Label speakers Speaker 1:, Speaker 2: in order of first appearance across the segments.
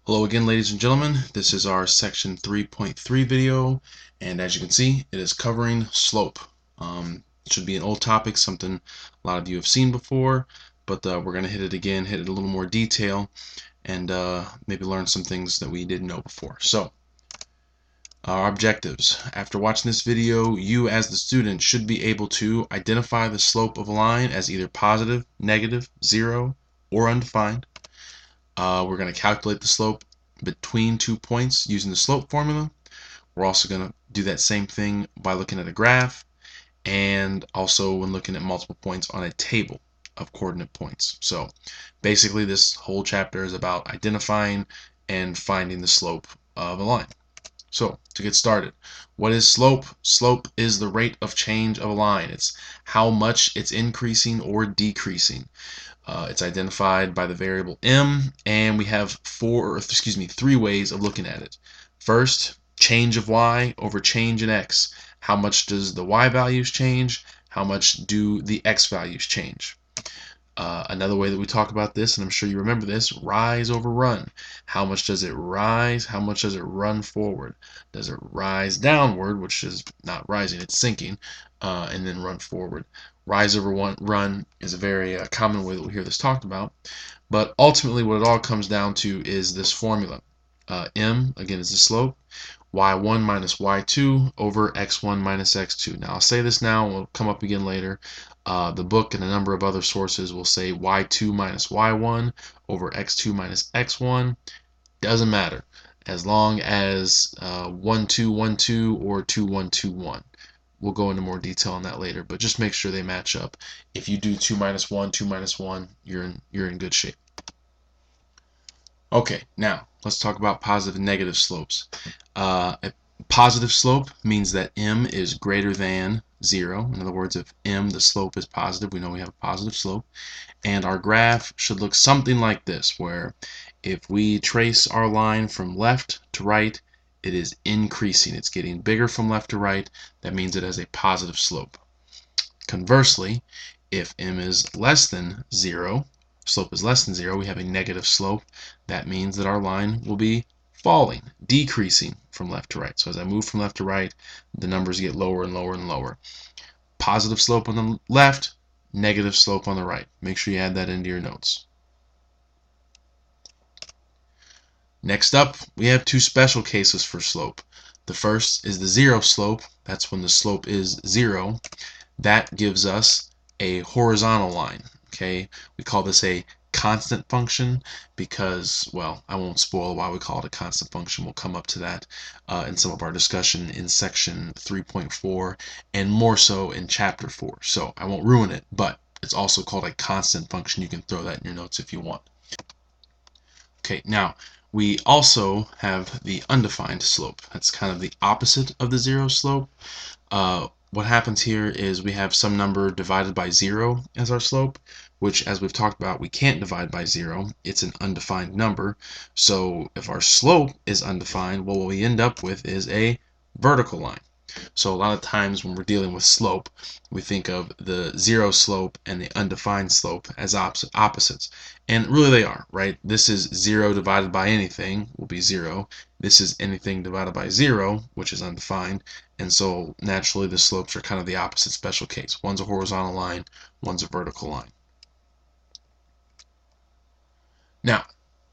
Speaker 1: Hello again, ladies and gentlemen. This is our section 3.3 video, and as you can see, it is covering slope. It should be an old topic, something a lot of you have seen before, but we're going to hit it again, hit it a little more detail, and maybe learn some things that we didn't know before. So, our objectives. After watching this video, you as the student should be able to identify the slope of a line as either positive, negative, zero, or undefined. We're going to calculate the slope between 2 points using the slope formula. We're also going to do that same thing by looking at a graph and also when looking at multiple points on a table of coordinate points. So basically this whole chapter is about identifying and finding the slope of a line. So to get started, what is slope? Slope is the rate of change of a line. It's how much it's increasing or decreasing. It's identified by the variable m, and we have three ways of looking at it. First, change of y over change in x. How much does the y values change? How much do the x values change? Another way that we talk about this, and I'm sure you remember this, rise over run. How much does it rise? How much does it run forward? Does it rise downward, which is not rising, it's sinking, and then run forward? Rise over run is a very common way that we hear this talked about. But ultimately, what it all comes down to is this formula. M, again, is the slope. Y1 minus Y2 over X1 minus X2. Now, I'll say this now, and we'll come up again later. The book and a number of other sources will say Y2 minus Y1 over X2 minus X1. Doesn't matter as long as 1, 2, 1, 2 or 2, 1, 2, 1. We'll go into more detail on that later, but just make sure they match up. If you do 2 minus 1, 2 minus 1, you're in good shape. Okay, now let's talk about positive and negative slopes. A positive slope means that m is greater than 0. In other words, if m, the slope, is positive, we know we have a positive slope. And our graph should look something like this, where if we trace our line from left to right, it is increasing. It's getting bigger from left to right. That means it has a positive slope. Conversely, if m is less than 0, slope is less than 0, we have a negative slope. That means that our line will be falling, decreasing from left to right. So as I move from left to right, the numbers get lower and lower and lower. Positive slope on the left, negative slope on the right. Make sure you add that into your notes. Next up, we have two special cases for slope. The first is the zero slope. That's when the slope is 0. That gives us a horizontal line. Okay, we call this a constant function because, well, I won't spoil why we call it a constant function. We'll come up to that in some of our discussion in section 3.4 and more so in chapter 4. So I won't ruin it, but it's also called a constant function. You can throw that in your notes if you want. Okay, now we also have the undefined slope. That's kind of the opposite of the zero slope. What happens here is we have some number divided by 0 as our slope, which, as we've talked about, we can't divide by 0. It's an undefined number. So if our slope is undefined, well, what we end up with is a vertical line. So a lot of times when we're dealing with slope, we think of the zero slope and the undefined slope as opposites. And really they are, right? This is 0 divided by anything will be 0. This is anything divided by 0, which is undefined. And so naturally the slopes are kind of the opposite special case. One's a horizontal line, one's a vertical line. Now,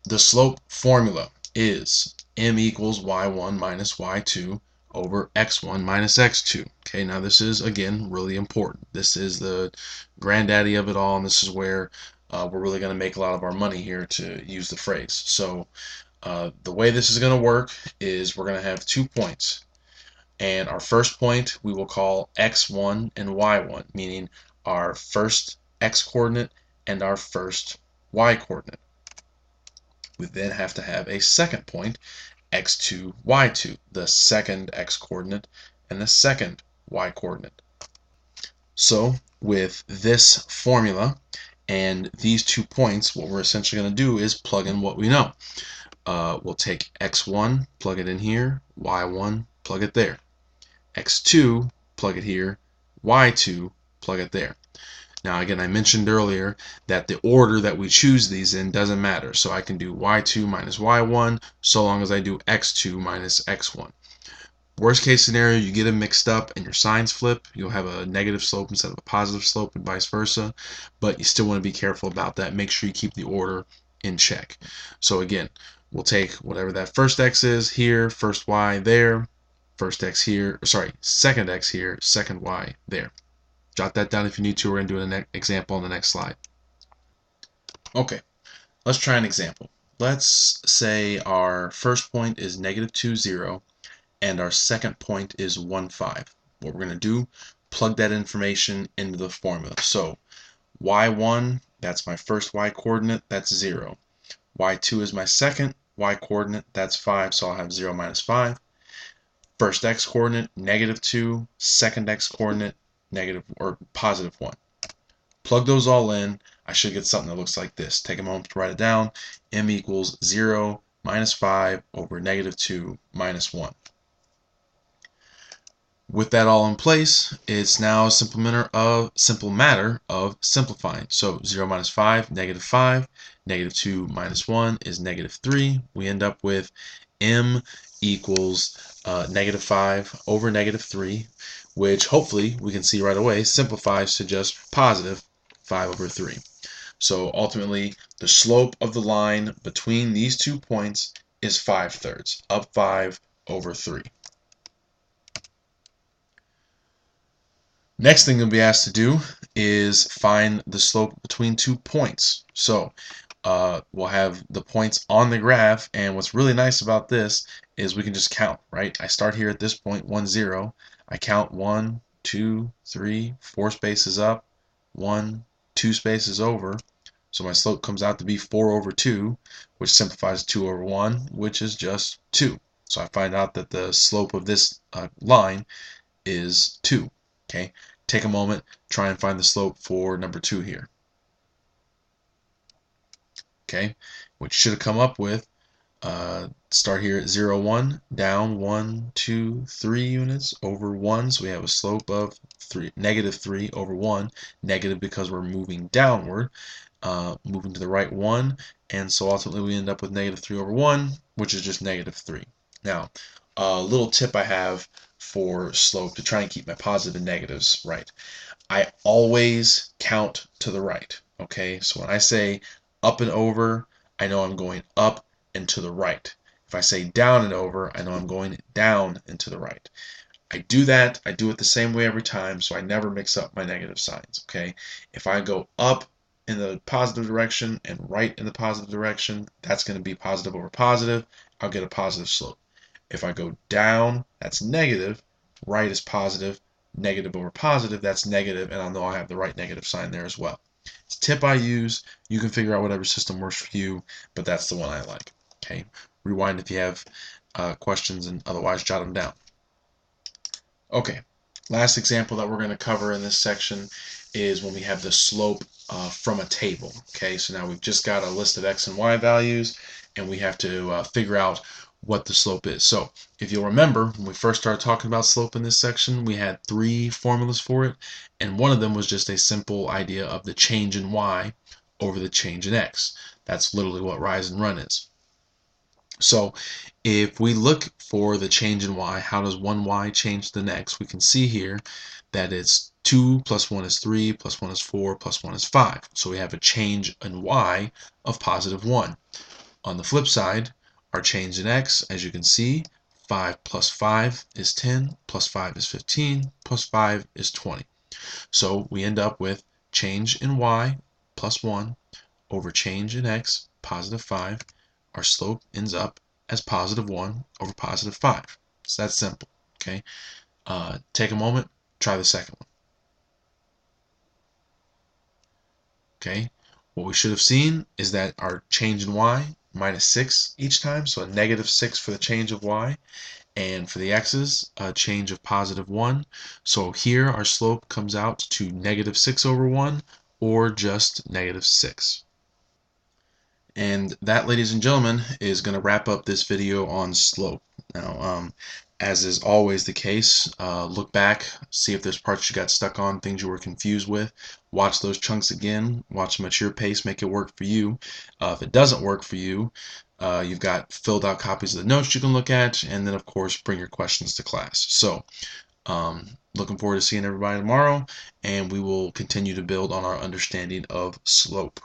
Speaker 1: the slope formula is m equals y1 minus y2 over x1 minus x2. Okay, now this is, again, really important. This is the granddaddy of it all, and this is where we're really going to make a lot of our money here, to use the phrase. So the way this is going to work is we're going to have 2 points. And our first point we will call x1 and y1, meaning our first x coordinate and our first y coordinate. We then have to have a second point, x2, y2, the second x coordinate and the second y coordinate. So with this formula and these 2 points, what we're essentially going to do is plug in what we know. We'll take x1, plug it in here, y1, plug it there. x2, plug it here, y2, plug it there. Now again, I mentioned earlier that the order that we choose these in doesn't matter. So I can do y2 minus y1 so long as I do x2 minus x1. Worst case scenario, you get them mixed up and your signs flip. You'll have a negative slope instead of a positive slope and vice versa. But you still want to be careful about that. Make sure you keep the order in check. So again, we'll take whatever that first x is here, first y there, first x here, sorry, second x here, second y there. Jot that down if you need to. We're going to do an example on the next slide. Okay, let's try an example. Let's say our first point is -2, 0, and our second point is 1, 5. What we're going to do, plug that information into the formula. So y1, that's my first y coordinate, that's 0. y2 is my second y coordinate, that's 5, so I'll have 0 minus 5. First x coordinate, -2, second x coordinate, negative or positive 1. Plug those all in, I should get something that looks like this. Take a moment to write it down. M equals 0 minus 5 over -2 minus 1. With that all in place, it's now a simple matter of simplifying. So 0 minus 5, -5. -2 minus 1 is -3. We end up with m equals -5 over -3, which hopefully we can see right away simplifies to just positive 5 over 3. So ultimately, the slope of the line between these 2 points is 5/3, up 5 over 3. Next thing you'll be asked to do is find the slope between 2 points. So we'll have the points on the graph, and what's really nice about this is we can just count, right? I start here at this point, 1, 0. I count 1, 2, 3, 4 spaces up, 1, 2 spaces over. So my slope comes out to be 4 over 2, which simplifies 2 over 1, which is just 2. So I find out that the slope of this line is 2. Okay, take a moment, try and find the slope for number 2 here. Okay, which should have come up with, start here at 0, 1, down 1, 2, 3 units over 1, so we have a slope of -3 over 1, negative because we're moving downward, moving to the right 1, and so ultimately we end up with -3 over 1, which is just -3. Now, a little tip I have for slope to try and keep my positive and negatives right. I always count to the right. Okay, so when I say up and over, I know I'm going up and to the right. If I say down and over, I know I'm going down and to the right. I do it the same way every time, so I never mix up my negative signs. Okay, if I go up in the positive direction and right in the positive direction, that's going to be positive over positive. I'll get a positive slope. If I go down, that's negative, right is positive, negative over positive, that's negative, and I'll know I have the right negative sign there as well. It's a tip I use. You can figure out whatever system works for you, but that's the one I like. Okay, rewind if you have questions, and otherwise jot them down. Okay, last example that we're going to cover in this section is when we have the slope from a table. Okay, so now we've just got a list of x and y values, and we have to figure out what the slope is. So if you'll remember, when we first started talking about slope in this section, we had 3 formulas for it, and one of them was just a simple idea of the change in y over the change in x. That's literally what rise and run is. So if we look for the change in y, how does one y change to the next? We can see here that it's 2 plus 1 is 3, plus 1 is 4, plus 1 is 5. So we have a change in y of positive 1. On the flip side, our change in x, as you can see, 5 plus 5 is 10, plus 5 is 15, plus 5 is 20. So we end up with change in y plus 1 over change in x, positive 5. Our slope ends up as positive 1 over positive 5. It's that simple. Okay. Take a moment, try the second one. Okay. What we should have seen is that our change in y minus 6 each time, so a -6 for the change of y, and for the x's, a change of positive 1. So here our slope comes out to -6 over 1, or just -6. And that, ladies and gentlemen, is going to wrap up this video on slope. Now, as is always the case, look back, see if there's parts you got stuck on, things you were confused with. watch those chunks again, watch them at your pace, make it work for you. If it doesn't work for you, you've got filled out copies of the notes you can look at, and then of course bring your questions to class. So looking forward to seeing everybody tomorrow, and we will continue to build on our understanding of slope.